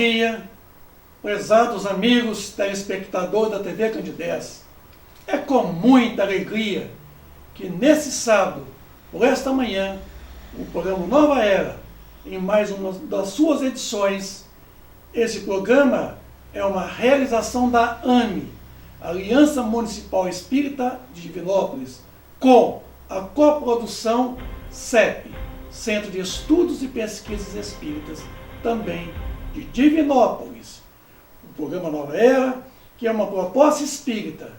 dia, prezados amigos telespectadores da TV Candidez. É com muita alegria que nesse sábado, por esta manhã, o programa Nova Era, em mais uma das suas edições, esse programa é uma realização da AME, Aliança Municipal Espírita de Divinópolis, com a coprodução CEP, Centro de Estudos e Pesquisas Espíritas, também de Divinópolis. O programa Nova Era, que é uma proposta espírita,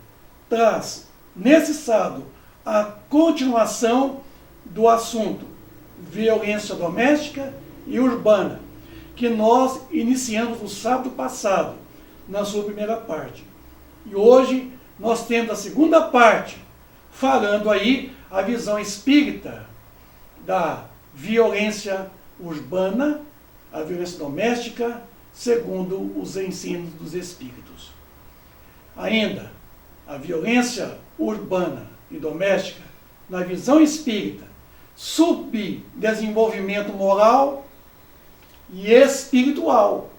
traz, nesse sábado, a continuação do assunto violência doméstica e urbana, que nós iniciamos no sábado passado, na sua primeira parte. E hoje nós temos a segunda parte, falando aí a visão espírita da violência urbana, a violência doméstica, segundo os ensinos dos espíritos. Ainda, a violência urbana e doméstica, na visão espírita, subdesenvolvimento moral e espiritual,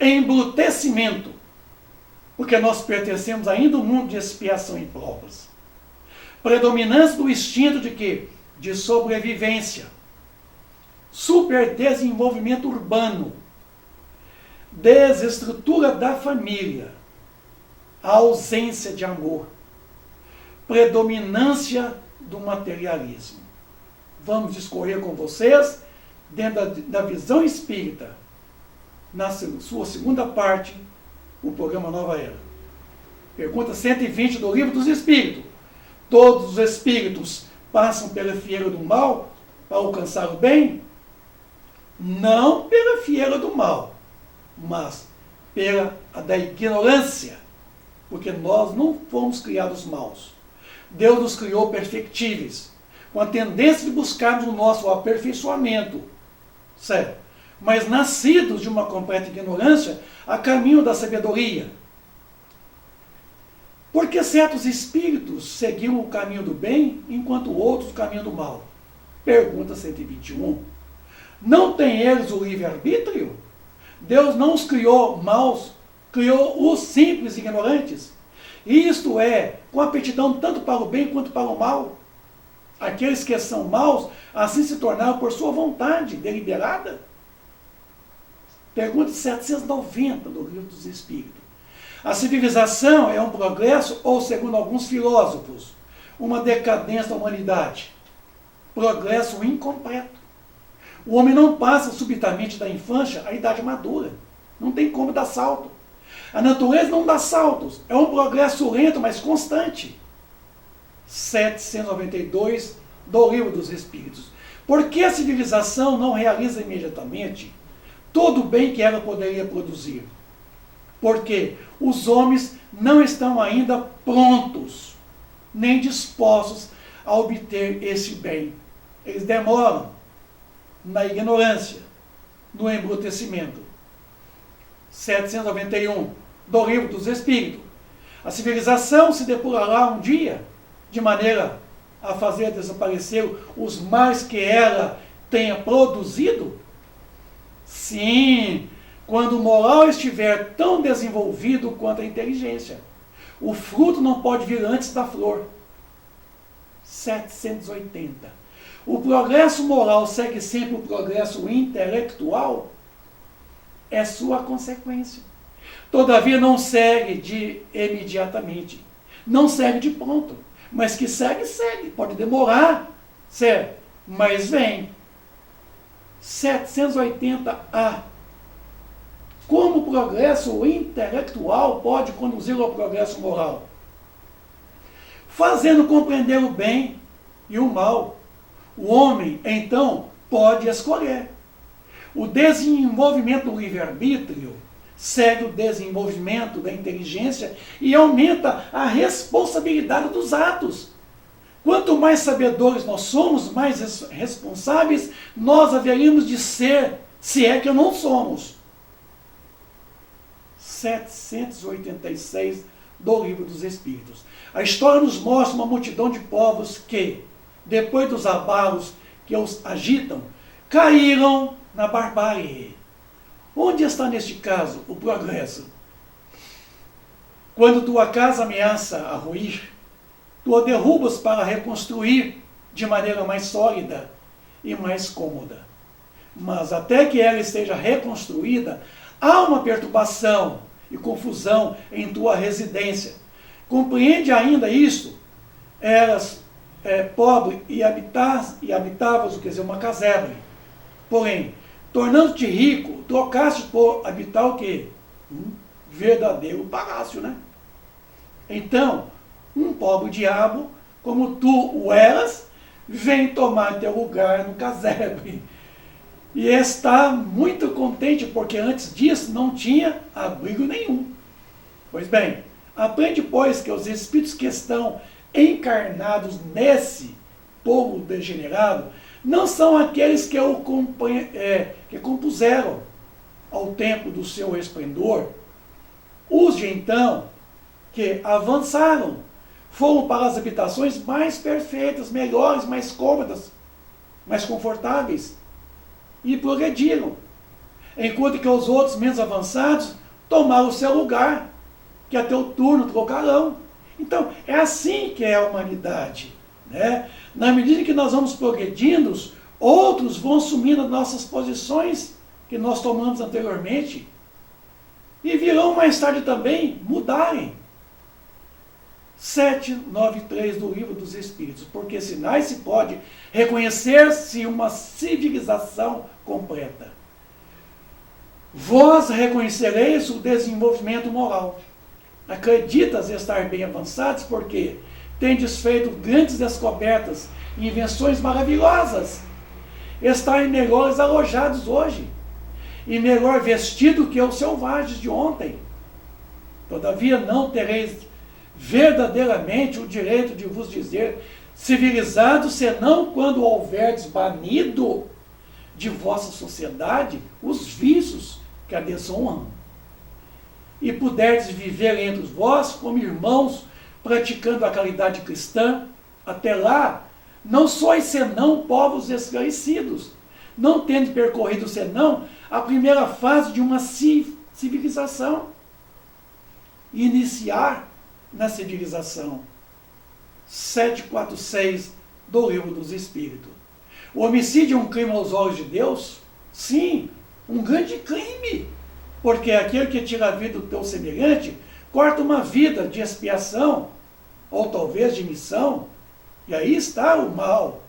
embrutecimento, porque nós pertencemos ainda ao mundo de expiação e provas, predominância do instinto de quê? De sobrevivência, superdesenvolvimento urbano, desestrutura da família, a ausência de amor, predominância do materialismo. Vamos discorrer com vocês, dentro da visão espírita, na sua segunda parte, o programa Nova Era. Pergunta 120 do Livro dos Espíritos. Todos os espíritos passam pela fieira do mal para alcançar o bem? Não pela fieira do mal, mas pela da ignorância, porque nós não fomos criados maus. Deus nos criou perfectíveis, com a tendência de buscarmos o nosso aperfeiçoamento, certo? Mas nascidos de uma completa ignorância, a caminho da sabedoria. Porque certos espíritos seguiam o caminho do bem, enquanto outros o caminho do mal? Pergunta 121. Não têm eles o livre-arbítrio? Deus não os criou maus, criou os simples ignorantes. Isto é, com aptidão tanto para o bem quanto para o mal. Aqueles que são maus, assim se tornaram por sua vontade deliberada. Pergunta 790 do Livro dos Espíritos. A civilização é um progresso ou, segundo alguns filósofos, uma decadência da humanidade? Progresso incompleto. O homem não passa subitamente da infância à idade madura. Não tem como dar salto. A natureza não dá saltos. É um progresso lento, mas constante. 792 do Livro dos Espíritos. Por que a civilização não realiza imediatamente todo o bem que ela poderia produzir? Porque os homens não estão ainda prontos, nem dispostos a obter esse bem. Eles demoram na ignorância, no embrutecimento. 791 do Livro dos Espíritos. A civilização se depurará um dia, de maneira a fazer desaparecer os males que ela tenha produzido? Sim, quando o moral estiver tão desenvolvido quanto a inteligência. O fruto não pode vir antes da flor. 780. O progresso moral segue sempre o progresso intelectual? É sua consequência. Todavia não segue de imediatamente. Não segue de pronto. Mas que segue, segue. Pode demorar, certo? Mas vem. 780A. Como o progresso intelectual pode conduzir ao progresso moral? Fazendo compreender o bem e o mal. O homem, então, pode escolher. O desenvolvimento do livre-arbítrio segue o desenvolvimento da inteligência e aumenta a responsabilidade dos atos. Quanto mais sabedores nós somos, mais responsáveis nós haveríamos de ser, se é que não somos. 786 do Livro dos Espíritos. A história nos mostra uma multidão de povos que, depois dos abalos que os agitam, caíram na barbárie. Onde está neste caso o progresso? Quando tua casa ameaça a ruir, tu a derrubas para reconstruir de maneira mais sólida e mais cômoda. Mas até que ela esteja reconstruída, há uma perturbação e confusão em tua residência. Compreende ainda isto? Eras pobre e habitavas, quer dizer, uma casebre. Porém, tornando-te rico, trocaste por habitar o quê? Um verdadeiro palácio, né? Então, um pobre diabo, como tu o eras, vem tomar teu lugar no casebre. E está muito contente, porque antes disso não tinha abrigo nenhum. Pois bem, aprende, pois, que os espíritos que estão encarnados nesse povo degenerado não são aqueles que que compuseram ao tempo do seu esplendor. Os de então, que avançaram, foram para as habitações mais perfeitas, melhores, mais cômodas, mais confortáveis, e progrediram. Enquanto que os outros menos avançados tomaram o seu lugar, que a teu turno trocarão. Então, é assim que é a humanidade, né? Na medida que nós vamos progredindo, outros vão assumindo as nossas posições que nós tomamos anteriormente, e virão mais tarde também mudarem. 793 do Livro dos Espíritos, porque sinais se pode reconhecer-se uma civilização completa. Vós reconhecereis o desenvolvimento moral. Acreditas estar bem avançados porque tendes feito grandes descobertas e invenções maravilhosas. Estáis melhores alojados hoje e melhor vestido que os selvagens de ontem. Todavia não tereis verdadeiramente o direito de vos dizer civilizado, senão quando houverdes banido de vossa sociedade os vícios que a desonram, e puderdes viver entre vós como irmãos, praticando a caridade cristã. Até lá, não sois senão povos esclarecidos, não tendo percorrido senão a primeira fase de uma civilização. Iniciar na civilização. 746 do Livro dos Espíritos. O homicídio é um crime aos olhos de Deus? Sim, um grande crime, porque aquele que tira a vida do teu semelhante corta uma vida de expiação, ou talvez de missão, e aí está o mal.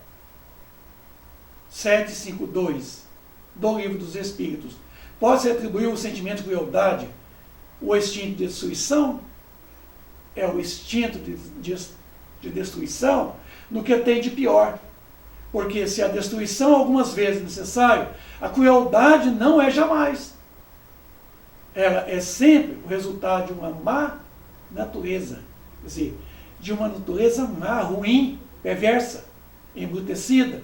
752 do Livro dos Espíritos. Pode-se atribuir o sentimento de crueldade, o instinto de destruição? É o instinto de destruição no que tem de pior. Porque se a destruição algumas vezes é necessária, a crueldade não é jamais. Ela é sempre o resultado de uma má natureza. Quer dizer, de uma natureza má, ruim, perversa, embrutecida.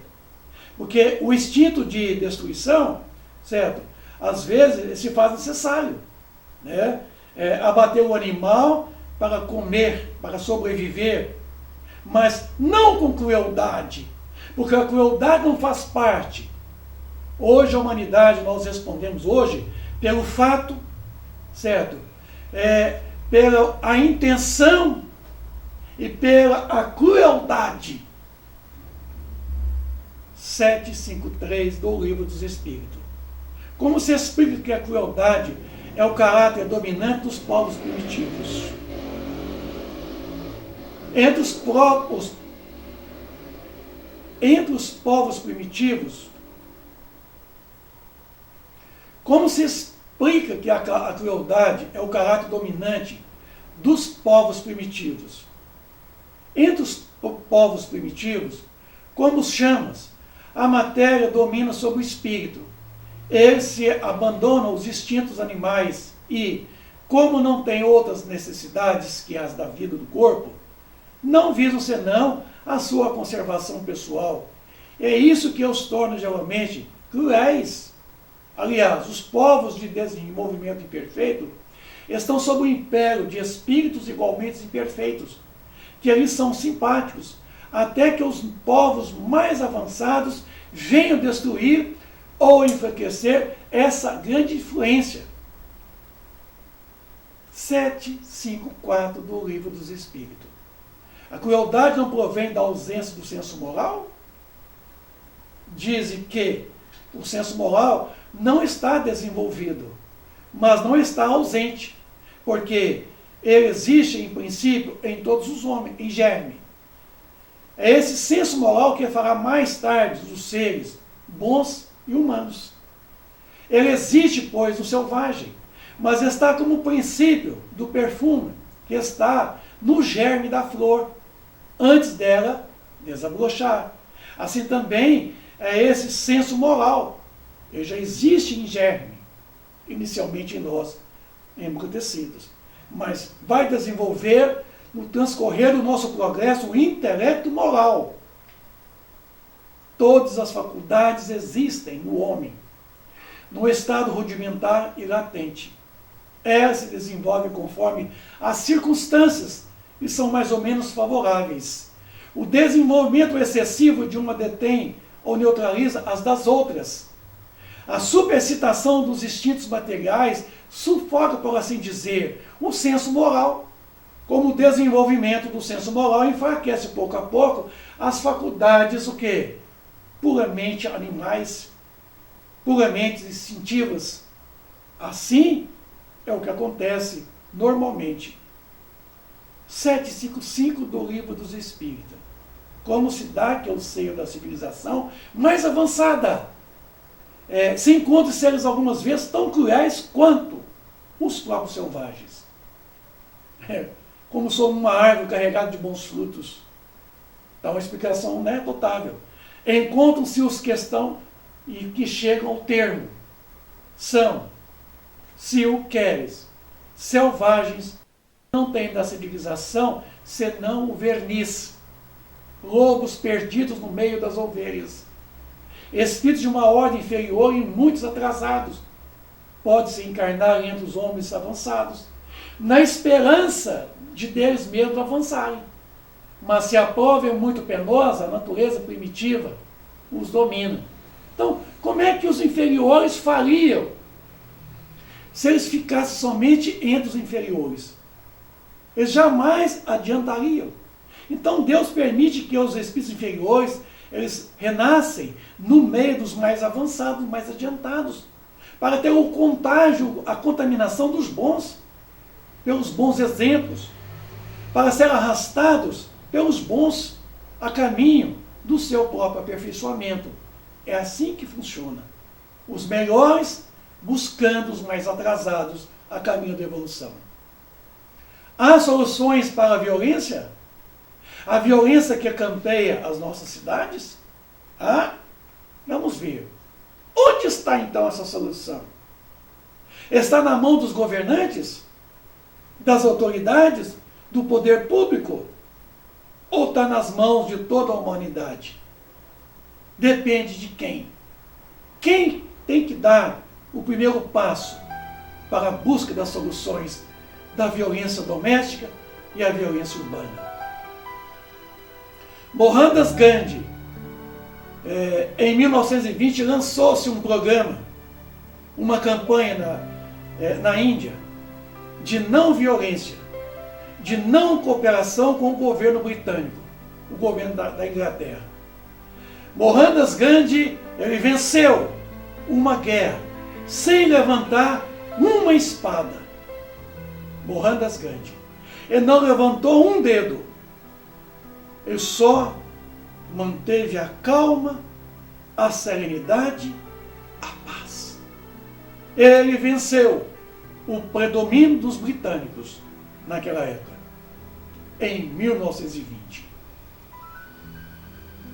Porque o instinto de destruição, certo? Às vezes se faz necessário, né? Abater o animal para comer, para sobreviver, mas não com crueldade, porque a crueldade não faz parte. Hoje a humanidade, nós respondemos hoje pelo fato, certo? Pela a intenção e pela a crueldade. 753 do Livro dos Espíritos. Como se explica que a crueldade é o caráter dominante dos povos primitivos? Entre os povos primitivos, como se explica que a crueldade é o caráter dominante dos povos primitivos? Entre os povos primitivos, como os chamas, a matéria domina sobre o espírito. Eles se abandonam aos instintos animais e, como não têm outras necessidades que as da vida do corpo, não visam senão a sua conservação pessoal. É isso que os torna geralmente cruéis. Aliás, os povos de desenvolvimento imperfeito estão sob o império de espíritos igualmente imperfeitos, que eles são simpáticos, até que os povos mais avançados venham destruir ou enfraquecer essa grande influência. 754 do Livro dos Espíritos. A crueldade não provém da ausência do senso moral? Dizem que o senso moral não está desenvolvido, mas não está ausente, porque ele existe, em princípio, em todos os homens, em germe. É esse senso moral que fará mais tarde dos seres bons e humanos. Ele existe, pois, no selvagem, mas está como o princípio do perfume, que está no germe da flor, antes dela desabrochar. Assim também é esse senso moral. Ele já existe em germe, inicialmente em nós, embrutecidos. Mas vai desenvolver, no transcorrer do nosso progresso, o intelecto moral. Todas as faculdades existem no homem, no estado rudimentar e latente. Elas se desenvolvem conforme as circunstâncias e são mais ou menos favoráveis. O desenvolvimento excessivo de uma detém ou neutraliza as das outras. A supercitação dos instintos materiais sufoca, por assim dizer, o senso moral. Como o desenvolvimento do senso moral enfraquece pouco a pouco as faculdades, o quê? Puramente animais, puramente instintivas. Assim é o que acontece normalmente. 755 do Livro dos Espíritos. Como se dá que é o seio da civilização mais avançada se encontra seres algumas vezes tão cruéis quanto os próprios selvagens. Como sou uma árvore carregada de bons frutos. Dá uma explicação notável. Encontram-se os que estão e que chegam ao termo. São, se o queres, selvagens, não têm da civilização senão o verniz. Lobos perdidos no meio das ovelhas. Espíritos de uma ordem inferior e muitos atrasados. Pode-se encarnar entre os homens avançados, na esperança de deles mesmos avançarem. Mas se a prova é muito penosa, a natureza primitiva os domina. Então, como é que os inferiores fariam se eles ficassem somente entre os inferiores? Eles jamais adiantariam. Então Deus permite que os espíritos inferiores, eles renascem no meio dos mais avançados, mais adiantados, para ter o contágio, a contaminação dos bons, pelos bons exemplos, para ser arrastados pelos bons a caminho do seu próprio aperfeiçoamento. É assim que funciona. Os melhores buscando os mais atrasados a caminho da evolução. Há soluções para a violência? A violência que campeia as nossas cidades? Vamos ver. Onde está então essa solução? Está na mão dos governantes? Das autoridades? Do poder público? Ou está nas mãos de toda a humanidade? Depende de quem? Quem tem que dar o primeiro passo para a busca das soluções da violência doméstica e a violência urbana? Mohandas Gandhi, em 1920, lançou-se um programa, uma campanha na Índia, de não violência, de não cooperação com o governo britânico, o governo da Inglaterra. Mohandas Gandhi, ele venceu uma guerra sem levantar uma espada. Mohandas Gandhi. Ele não levantou um dedo. Ele só manteve a calma, a serenidade, a paz. Ele venceu o predomínio dos britânicos naquela época, em 1920.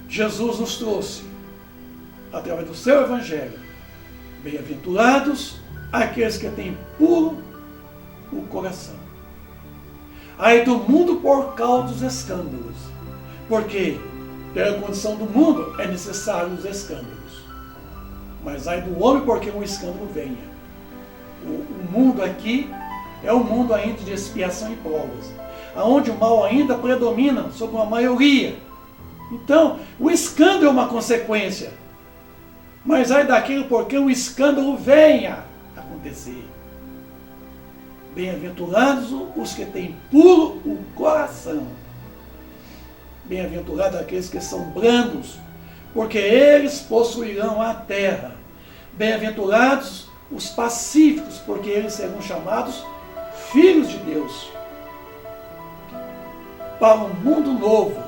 Jesus nos trouxe, através do seu Evangelho, bem-aventurados aqueles que têm puro o coração. Ai do mundo por causa dos escândalos, porque pela condição do mundo é necessário os escândalos. Mas ai do homem porque um escândalo venha. O mundo aqui é um mundo ainda de expiação e provas, onde o mal ainda predomina sobre uma maioria. Então, o escândalo é uma consequência. Mas ai daquilo porque o escândalo venha a acontecer. Bem-aventurados os que têm puro o coração. Bem-aventurados aqueles que são brandos, porque eles possuirão a terra. Bem-aventurados os pacíficos, porque eles serão chamados filhos de Deus. Para um mundo novo,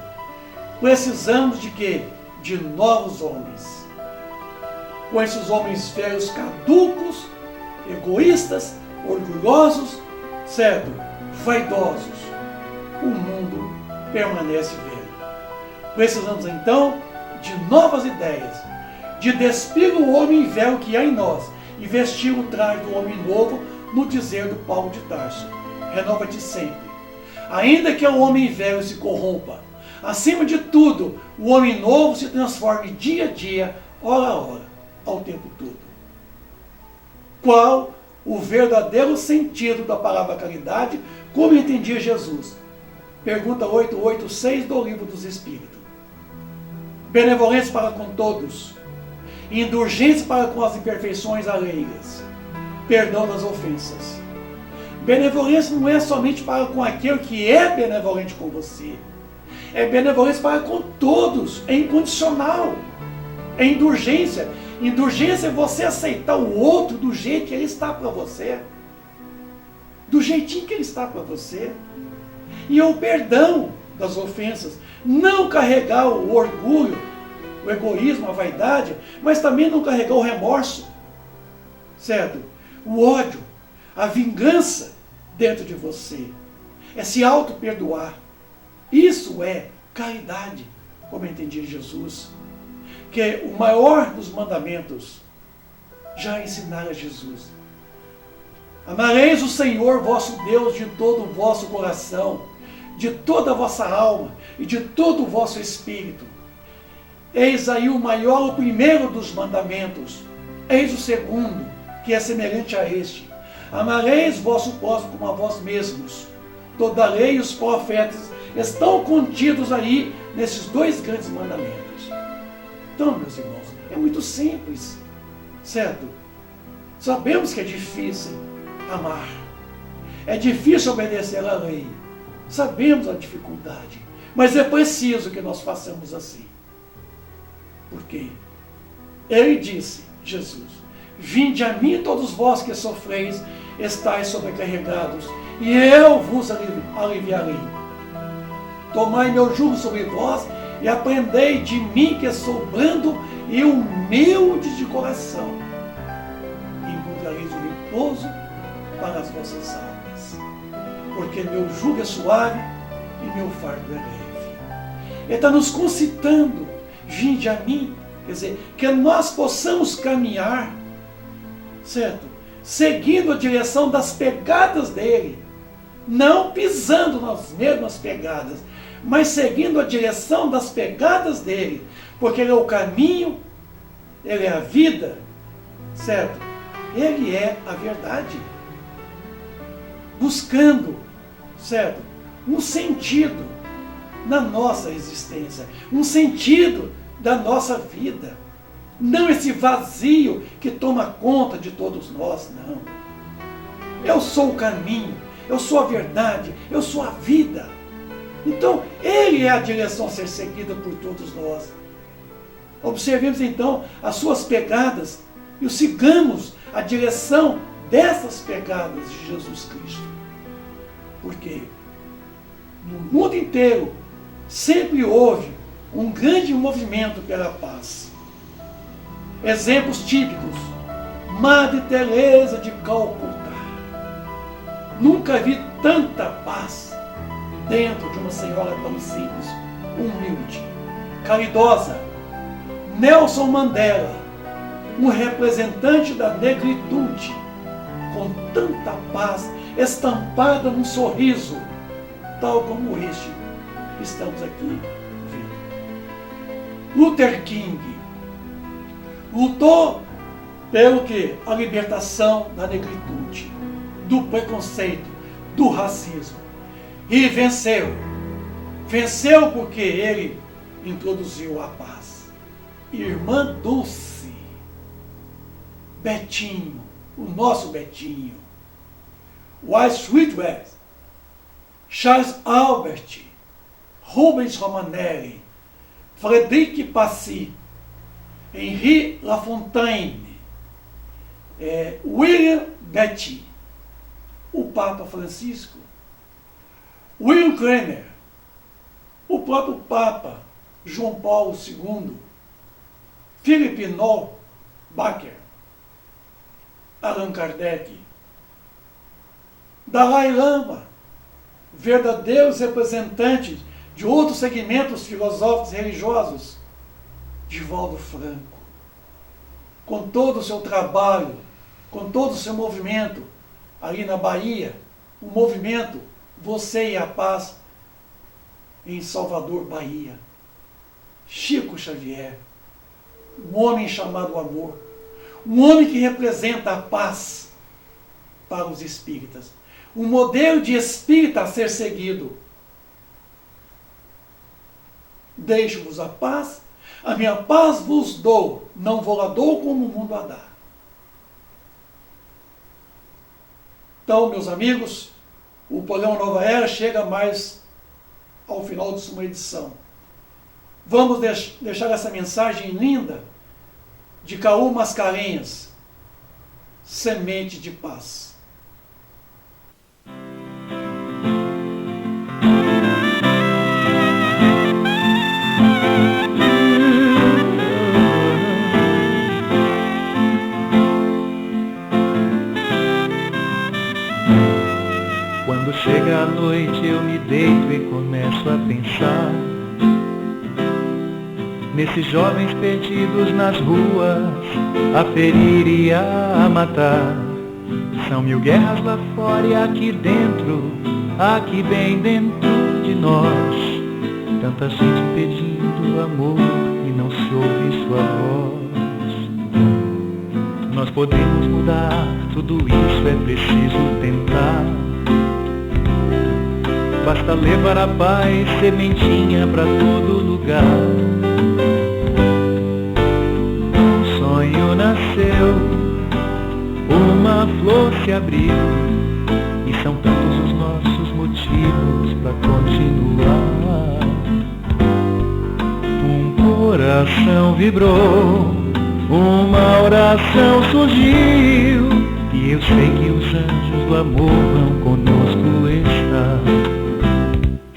precisamos de quê? De novos homens. Com esses homens velhos caducos, egoístas, orgulhosos, certo? Vaidosos. O mundo permanece velho. Precisamos então de novas ideias, de despir o homem velho que há em nós e vestir o traje do homem novo, no dizer do Paulo de Tarso. Renova-te sempre. Ainda que o homem velho se corrompa, acima de tudo, o homem novo se transforme dia a dia, hora a hora, ao tempo todo. Qual o verdadeiro sentido da palavra caridade, como entendia Jesus? Pergunta 886 do Livro dos Espíritos. Benevolência para com todos, indulgência para com as imperfeições alheias, perdão das ofensas. Benevolência não é somente para com aquele que é benevolente com você. É benevolência para com todos, é incondicional. É indulgência. Indulgência é você aceitar o outro do jeito que ele está para você. Do jeitinho que ele está para você. E é o perdão das ofensas. Não carregar o orgulho, o egoísmo, a vaidade, mas também não carregar o remorso. Certo? O ódio, a vingança dentro de você. É se auto-perdoar. Isso é caridade, como entendia Jesus. Que o maior dos mandamentos já ensinara Jesus. Amareis o Senhor vosso Deus de todo o vosso coração, de toda a vossa alma e de todo o vosso espírito. Eis aí o maior, o primeiro dos mandamentos. Eis o segundo, que é semelhante a este. Amareis vosso próximo como a vós mesmos. Toda a lei e os profetas estão contidos aí nesses dois grandes mandamentos. Então, meus irmãos, é muito simples, certo? Sabemos que é difícil amar. É difícil obedecer à lei. Sabemos a dificuldade. Mas é preciso que nós façamos assim. Por quê? Ele disse, Jesus, vinde a mim todos vós que sofreis, estáis sobrecarregados, e eu vos aliviarei. Tomai meu jugo sobre vós, e aprendei de mim que sou brando e humilde de coração. E encontrareis o repouso para as vossas almas. Porque meu jugo é suave e meu fardo é leve. Ele está nos concitando, vinde a mim, quer dizer, que nós possamos caminhar, certo? Seguindo a direção das pegadas dele, não pisando nas mesmas pegadas, mas seguindo a direção das pegadas dele, porque ele é o caminho, ele é a vida, certo? Ele é a verdade. Buscando, certo? Um sentido na nossa existência, um sentido da nossa vida. Não esse vazio que toma conta de todos nós, não. Eu sou o caminho, eu sou a verdade, eu sou a vida. Então, ele é a direção a ser seguida por todos nós. Observemos então as suas pegadas e sigamos a direção dessas pegadas de Jesus Cristo. Porque no mundo inteiro sempre houve um grande movimento pela paz. Exemplos típicos: Madre Teresa de Calcutá. Nunca vi tanta paz dentro de uma senhora tão simples, humilde, caridosa. Nelson Mandela, um representante da negritude, com tanta paz estampada num sorriso, tal como este que estamos aqui vendo. Luther King lutou pelo que? A libertação da negritude, do preconceito, do racismo. E venceu. Venceu porque ele introduziu a paz. Irmã Dulce, Betinho, o nosso Betinho, Walt Whitworth, Charles Albert, Rubens Romanelli, Frédéric Passy, Henri Lafontaine, William Betty, o Papa Francisco, William Cranmer, o próprio Papa João Paulo II, Philip Noll Baker, Allan Kardec, Dalai Lama, verdadeiros representantes de outros segmentos filosóficos e religiosos, Divaldo Franco, com todo o seu trabalho, com todo o seu movimento, ali na Bahia, o movimento Você e a Paz, em Salvador, Bahia. Chico Xavier, um homem chamado amor, um homem que representa a paz para os espíritas, um modelo de espírita a ser seguido. Deixo-vos a minha paz vos dou, não vou lá dou como o mundo a dá. Então, meus amigos, o programa Nova Era chega mais ao final de sua edição. Vamos deixar essa mensagem linda de Caú Mascarenhas, Semente de Paz. Quando chega a noite eu me deito e começo a pensar nesses jovens perdidos nas ruas, a ferir e a matar. São mil guerras lá fora e aqui dentro, aqui bem dentro de nós. Tanta gente pedindo amor e não se ouve sua voz. Nós podemos mudar, tudo isso é preciso tentar. Basta levar a paz, sementinha pra todo lugar. Um sonho nasceu, uma flor se abriu, e são tantos os nossos motivos pra continuar. Um coração vibrou, uma oração surgiu, e eu sei que os anjos do amor vão conosco estar.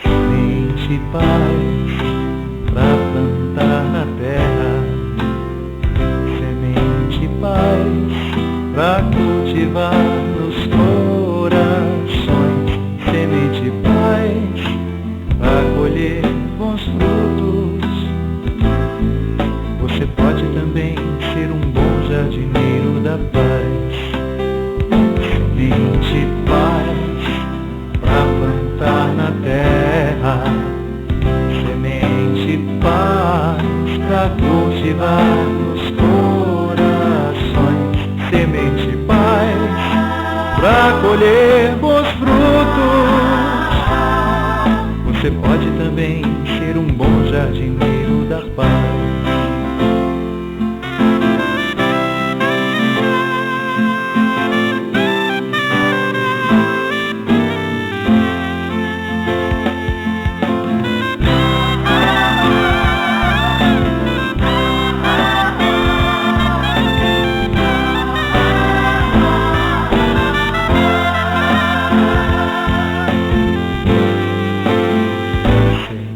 Semente paz pra plantar na terra, semente paz pra cultivar nos corações, semente paz pra colher bons frutos. Você pode também ser um bom jardineiro da paz. Semente paz pra plantar na terra, semente paz pra cultivar nos corações, semente paz pra colher bons frutos. Você pode também ser um bom jardineiro da paz.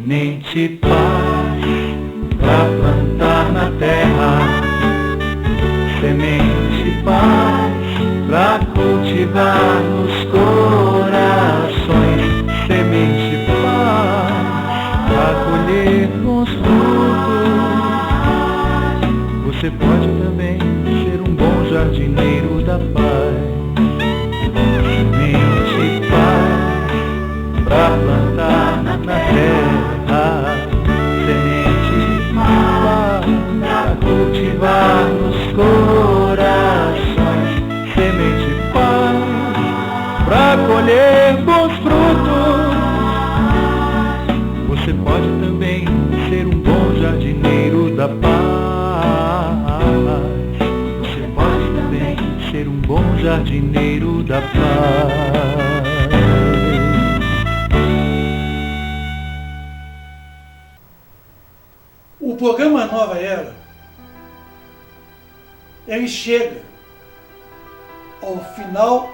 Semente paz pra plantar na terra, semente paz pra cultivar nos corações, semente paz pra colher bons frutos. Você pode também ser um bom jardineiro da paz. Semente paz pra plantar na terra, semente paz pra cultivar nos corações, semente paz pra colher bons frutos. Você pode também ser um bom jardineiro da paz. Você pode também jardineiro da paz. O programa Nova Era, ele chega ao final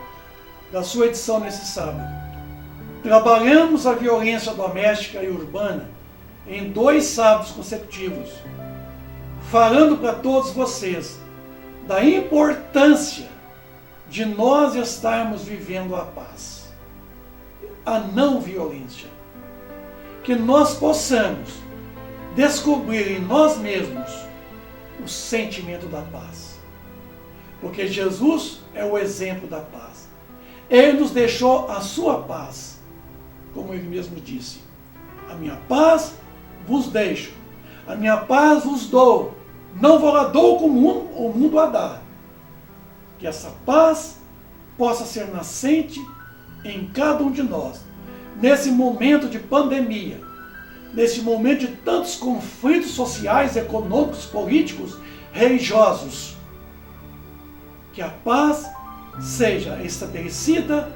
da sua edição nesse sábado. Trabalhamos a violência doméstica e urbana em 2 sábados consecutivos, falando para todos vocês da importância de nós estarmos vivendo a paz, a não violência, que nós possamos descobrir em nós mesmos o sentimento da paz, porque Jesus é o exemplo da paz. Ele nos deixou a sua paz, como ele mesmo disse: a minha paz vos deixo, a minha paz vos dou, não vou lá dou como o mundo a dá. Que essa paz possa ser nascente em cada um de nós, nesse momento de pandemia, nesse momento de tantos conflitos sociais, econômicos, políticos, religiosos. Que a paz seja estabelecida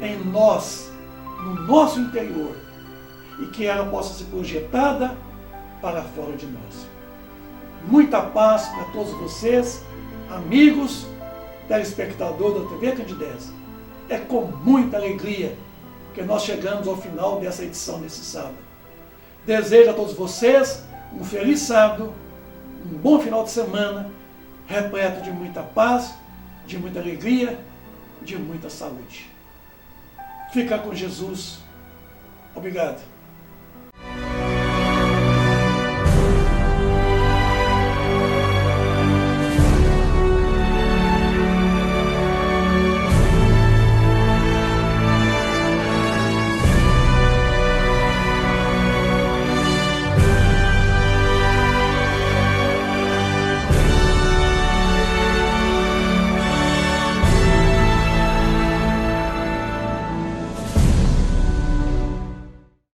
em nós, no nosso interior, e que ela possa ser projetada para fora de nós. Muita paz para todos vocês, amigos, telespectadores da TV Candidez. É com muita alegria que nós chegamos ao final dessa edição desse sábado. Desejo a todos vocês um feliz sábado, um bom final de semana, repleto de muita paz, de muita alegria, de muita saúde. Fica com Jesus. Obrigado.